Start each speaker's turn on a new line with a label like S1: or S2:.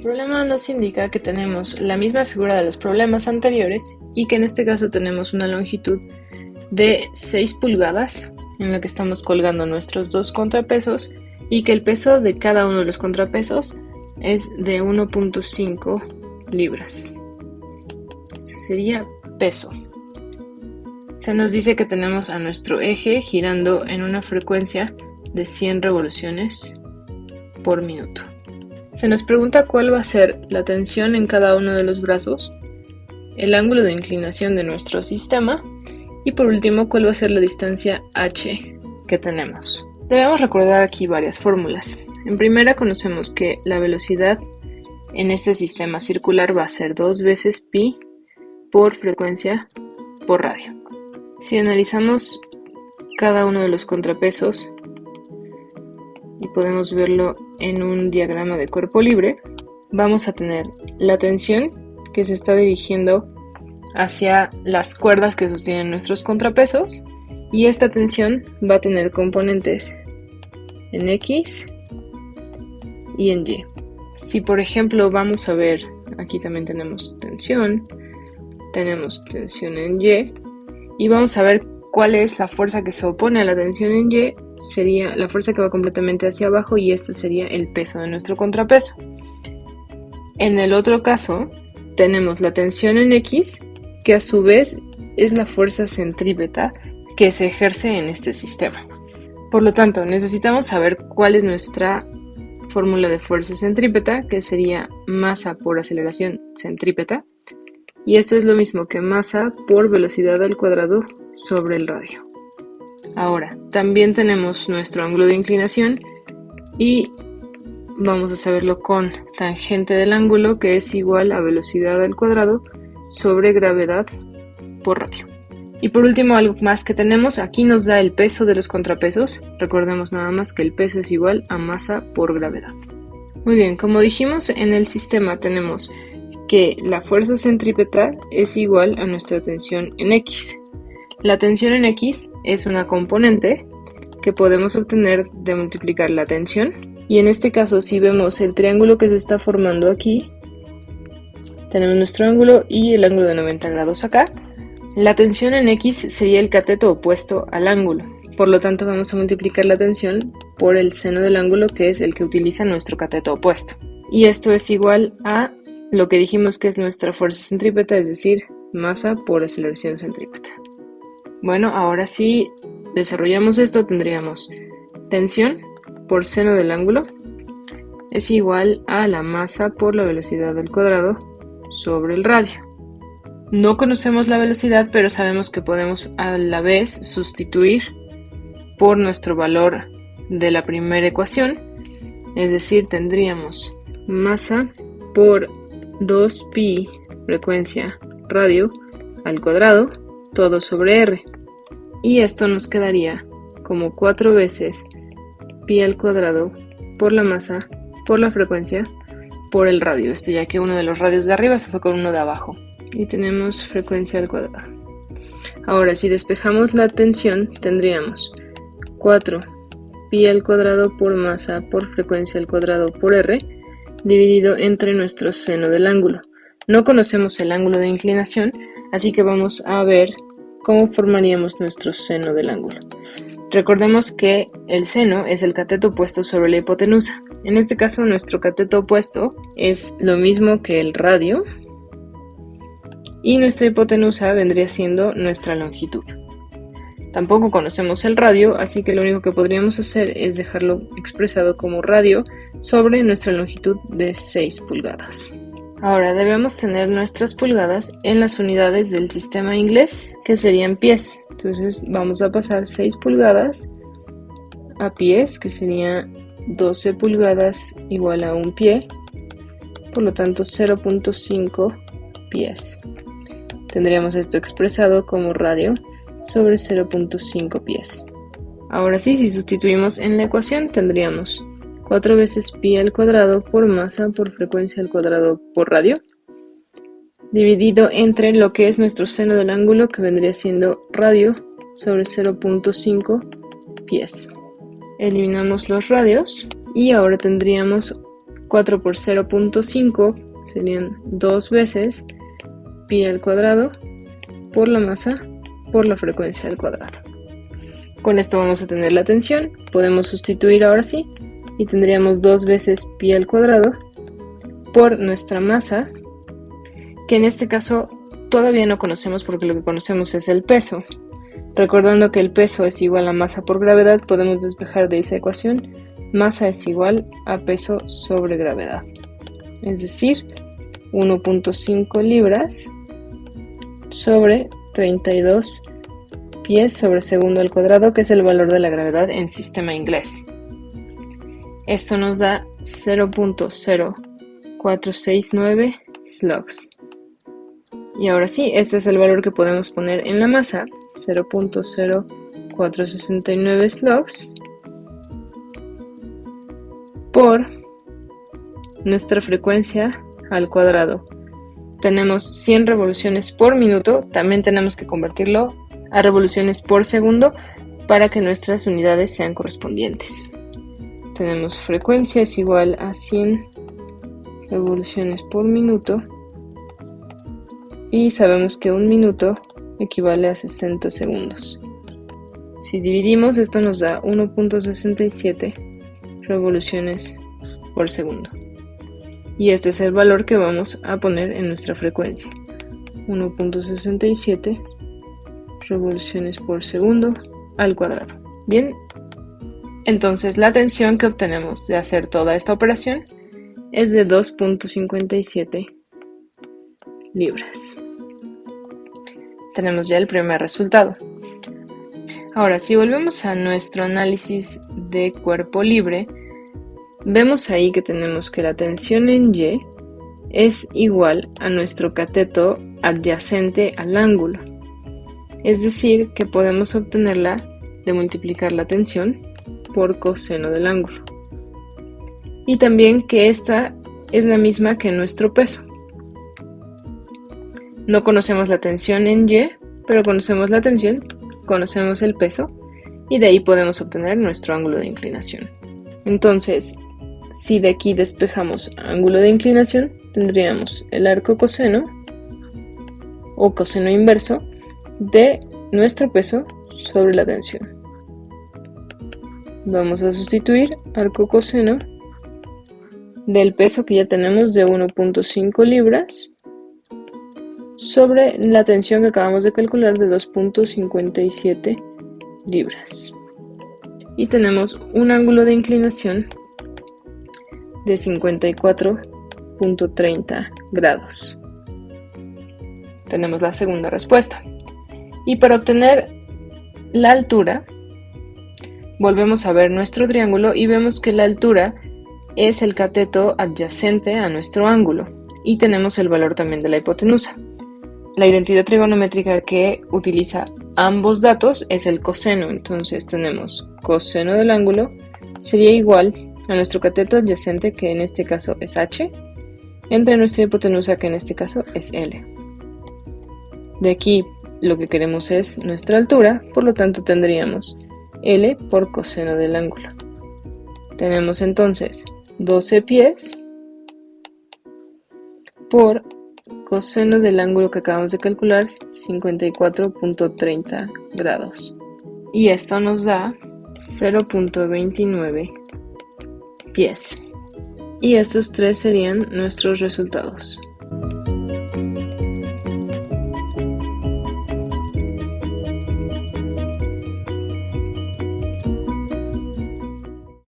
S1: problema nos indica que tenemos la misma figura de los problemas anteriores y que en este caso tenemos una longitud de 6 pulgadas en la que estamos colgando nuestros dos contrapesos y que el peso de cada uno de los contrapesos es de 1.5 libras. Este sería peso. Se nos dice que tenemos a nuestro eje girando en una frecuencia de 100 revoluciones por minuto. Se nos pregunta cuál va a ser la tensión en cada uno de los brazos, el ángulo de inclinación de nuestro sistema y por último cuál va a ser la distancia h que tenemos. Debemos recordar aquí varias fórmulas. En primera conocemos que la velocidad en este sistema circular va a ser 2 veces pi por frecuencia por radio. Si analizamos cada uno de los contrapesos y podemos verlo en un diagrama de cuerpo libre, vamos a tener la tensión que se está dirigiendo hacia las cuerdas que sostienen nuestros contrapesos y esta tensión va a tener componentes en X y en Y. Si por ejemplo vamos a ver, aquí también tenemos tensión en Y y vamos a ver cuál es la fuerza que se opone a la tensión en Y, sería la fuerza que va completamente hacia abajo y este sería el peso de nuestro contrapeso. En el otro caso tenemos la tensión en X, que a su vez es la fuerza centrípeta que se ejerce en este sistema. Por lo tanto, necesitamos saber cuál es nuestra fórmula de fuerza centrípeta, que sería masa por aceleración centrípeta, y esto es lo mismo que masa por velocidad al cuadrado sobre el radio. Ahora, también tenemos nuestro ángulo de inclinación y vamos a saberlo con tangente del ángulo, que es igual a velocidad al cuadrado sobre gravedad por radio. Y por último, algo más que tenemos, aquí nos da el peso de los contrapesos. Recordemos nada más que el peso es igual a masa por gravedad. Muy bien, como dijimos, en el sistema tenemos que la fuerza centrípeta es igual a nuestra tensión en X. La tensión en X es una componente que podemos obtener de multiplicar la tensión y en este caso si vemos el triángulo que se está formando aquí, tenemos nuestro ángulo y el ángulo de 90 grados acá. La tensión en X sería el cateto opuesto al ángulo, por lo tanto vamos a multiplicar la tensión por el seno del ángulo, que es el que utiliza nuestro cateto opuesto. Y esto es igual a lo que dijimos que es nuestra fuerza centrípeta, es decir, masa por aceleración centrípeta. Bueno, ahora si desarrollamos esto tendríamos tensión por seno del ángulo es igual a la masa por la velocidad al cuadrado sobre el radio. No conocemos la velocidad, pero sabemos que podemos a la vez sustituir por nuestro valor de la primera ecuación, es decir, tendríamos masa por 2pi frecuencia radio al cuadrado todo sobre r, y esto nos quedaría como 4 veces pi al cuadrado por la masa por la frecuencia por el radio, esto ya que uno de los radios de arriba se fue con uno de abajo y tenemos frecuencia al cuadrado. Ahora si despejamos la tensión tendríamos 4 pi al cuadrado por masa por frecuencia al cuadrado por r dividido entre nuestro seno del ángulo. No conocemos el ángulo de inclinación, así que vamos a ver cómo formaríamos nuestro seno del ángulo. Recordemos que el seno es el cateto opuesto sobre la hipotenusa. En este caso nuestro cateto opuesto es lo mismo que el radio y nuestra hipotenusa vendría siendo nuestra longitud. Tampoco conocemos el radio, así que lo único que podríamos hacer es dejarlo expresado como radio sobre nuestra longitud de 6 pulgadas. Ahora debemos tener nuestras pulgadas en las unidades del sistema inglés, que serían pies. Entonces vamos a pasar 6 pulgadas a pies, que sería 12 pulgadas igual a un pie, por lo tanto 0.5 pies. Tendríamos esto expresado como radio sobre 0.5 pies. Ahora sí, si sustituimos en la ecuación tendríamos 4 veces pi al cuadrado por masa por frecuencia al cuadrado por radio, dividido entre lo que es nuestro seno del ángulo, que vendría siendo radio sobre 0.5 pies. Eliminamos los radios y ahora tendríamos 4 por 0.5 serían 2 veces pi al cuadrado por la masa por la frecuencia al cuadrado. Con esto vamos a tener la tensión, podemos sustituir ahora sí y tendríamos 2 veces pi al cuadrado por nuestra masa, que en este caso todavía no conocemos porque lo que conocemos es el peso. Recordando que el peso es igual a masa por gravedad, podemos despejar de esa ecuación masa es igual a peso sobre gravedad, es decir, 1.5 libras sobre 32 pies sobre segundo al cuadrado, que es el valor de la gravedad en sistema inglés. Esto nos da 0.0469 slugs. Y ahora sí, este es el valor que podemos poner en la masa, 0.0469 slugs por nuestra frecuencia al cuadrado. Tenemos 100 revoluciones por minuto, también tenemos que convertirlo a revoluciones por segundo para que nuestras unidades sean correspondientes. Tenemos frecuencia es igual a 100 revoluciones por minuto y sabemos que un minuto equivale a 60 segundos. Si dividimos, esto nos da 1.67 revoluciones por segundo. Y este es el valor que vamos a poner en nuestra frecuencia. 1.67 revoluciones por segundo al cuadrado. Bien, entonces la tensión que obtenemos de hacer toda esta operación es de 2.57 libras. Tenemos ya el primer resultado. Ahora, si volvemos a nuestro análisis de cuerpo libre, vemos ahí que tenemos que la tensión en Y es igual a nuestro cateto adyacente al ángulo. Es decir, que podemos obtenerla de multiplicar la tensión por coseno del ángulo. Y también que esta es la misma que nuestro peso. No conocemos la tensión en Y, pero conocemos la tensión, conocemos el peso, y de ahí podemos obtener nuestro ángulo de inclinación. Entonces, si de aquí despejamos ángulo de inclinación, tendríamos el arco coseno o coseno inverso de nuestro peso sobre la tensión. Vamos a sustituir arco coseno del peso que ya tenemos de 1.5 libras sobre la tensión que acabamos de calcular de 2.57 libras. Y tenemos un ángulo de inclinación de 54.30 grados. Tenemos la segunda respuesta. Y para obtener la altura, volvemos a ver nuestro triángulo y vemos que la altura es el cateto adyacente a nuestro ángulo. Y tenemos el valor también de la hipotenusa. La identidad trigonométrica que utiliza ambos datos es el coseno. Entonces tenemos coseno del ángulo sería igual a nuestro cateto adyacente, que en este caso es h, entre nuestra hipotenusa, que en este caso es l. De aquí lo que queremos es nuestra altura, por lo tanto tendríamos L por coseno del ángulo. Tenemos entonces 12 pies por coseno del ángulo que acabamos de calcular, 54.30 grados. Y esto nos da 0.29 pies. Y estos tres serían nuestros resultados.